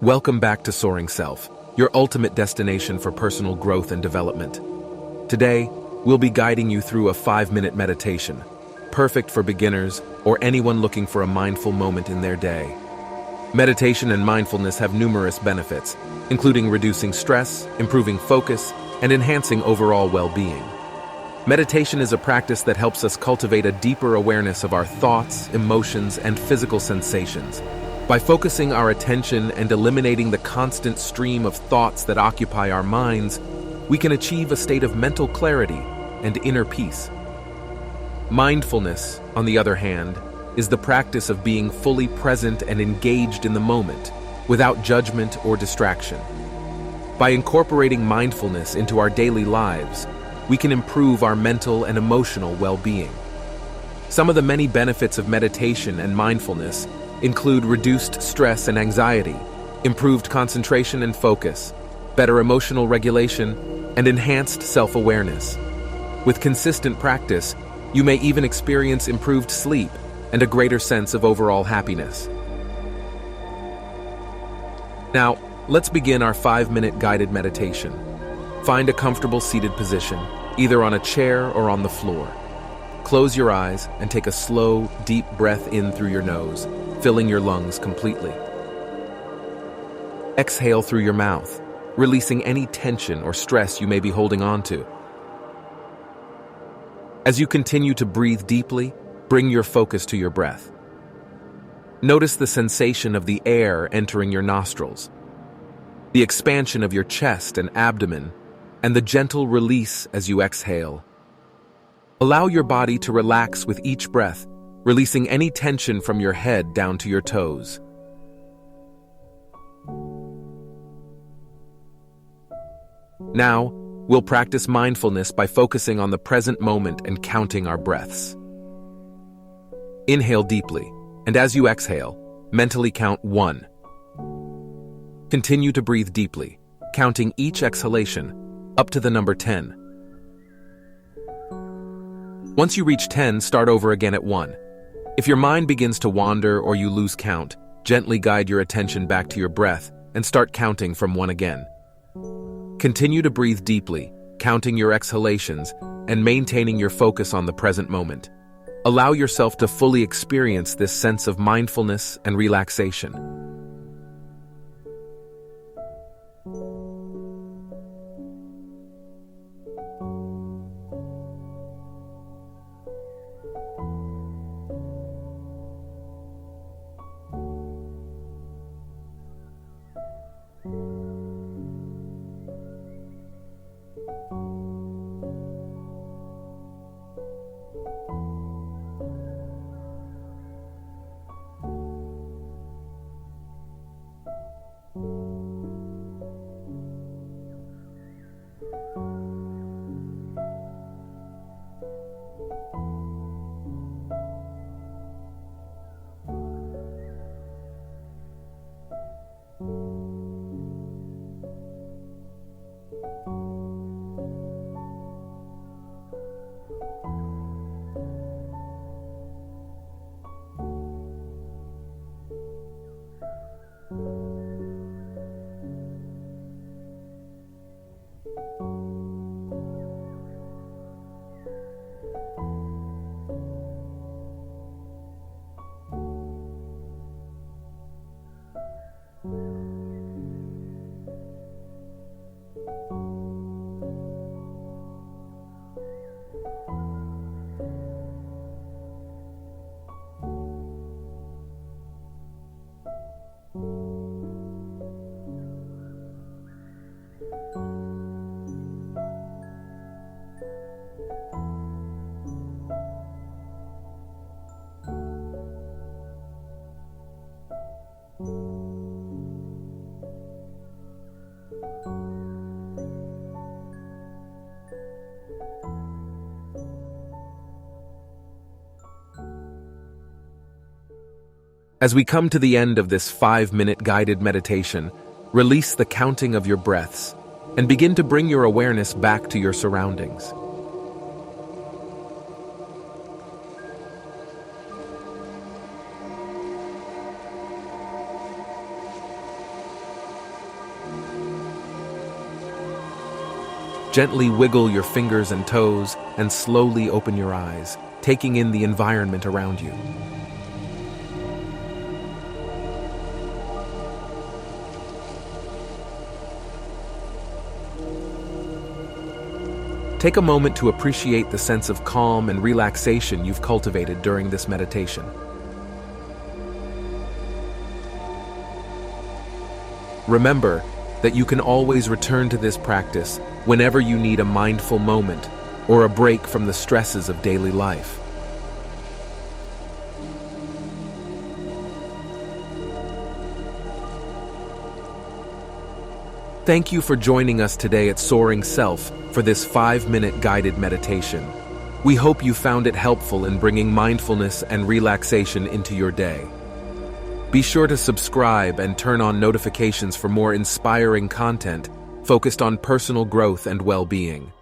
Welcome back to Soaring Self, your ultimate destination for personal growth and development. Today, we'll be guiding you through a 5-minute meditation, perfect for beginners or anyone looking for a mindful moment in their day. Meditation and mindfulness have numerous benefits, including reducing stress, improving focus, and enhancing overall well-being. Meditation is a practice that helps us cultivate a deeper awareness of our thoughts, emotions, and physical sensations. By focusing our attention and eliminating the constant stream of thoughts that occupy our minds, we can achieve a state of mental clarity and inner peace. Mindfulness, on the other hand, is the practice of being fully present and engaged in the moment, without judgment or distraction. By incorporating mindfulness into our daily lives, we can improve our mental and emotional well-being. Some of the many benefits of meditation and mindfulness include reduced stress and anxiety, improved concentration and focus, better emotional regulation, and enhanced self-awareness. With consistent practice, you may even experience improved sleep and a greater sense of overall happiness. Now, let's begin our 5-minute guided meditation. Find a comfortable seated position, either on a chair or on the floor. Close your eyes and take a slow, deep breath in through your nose, filling your lungs completely. Exhale through your mouth, releasing any tension or stress you may be holding on to. As you continue to breathe deeply, bring your focus to your breath. Notice the sensation of the air entering your nostrils, the expansion of your chest and abdomen, and the gentle release as you exhale. Allow your body to relax with each breath, releasing any tension from your head down to your toes. Now, we'll practice mindfulness by focusing on the present moment and counting our breaths. Inhale deeply, and as you exhale, mentally count 1. Continue to breathe deeply, counting each exhalation up to the number 10. Once you reach 10, start over again at 1. If your mind begins to wander or you lose count, gently guide your attention back to your breath and start counting from 1 again. Continue to breathe deeply, counting your exhalations and maintaining your focus on the present moment. Allow yourself to fully experience this sense of mindfulness and relaxation. As we come to the end of this 5-minute guided meditation, release the counting of your breaths and begin to bring your awareness back to your surroundings. Gently wiggle your fingers and toes and slowly open your eyes, taking in the environment around you. Take a moment to appreciate the sense of calm and relaxation you've cultivated during this meditation. Remember that you can always return to this practice whenever you need a mindful moment or a break from the stresses of daily life. Thank you for joining us today at Soaring Self for this 5-minute guided meditation. We hope you found it helpful in bringing mindfulness and relaxation into your day. Be sure to subscribe and turn on notifications for more inspiring content focused on personal growth and well-being.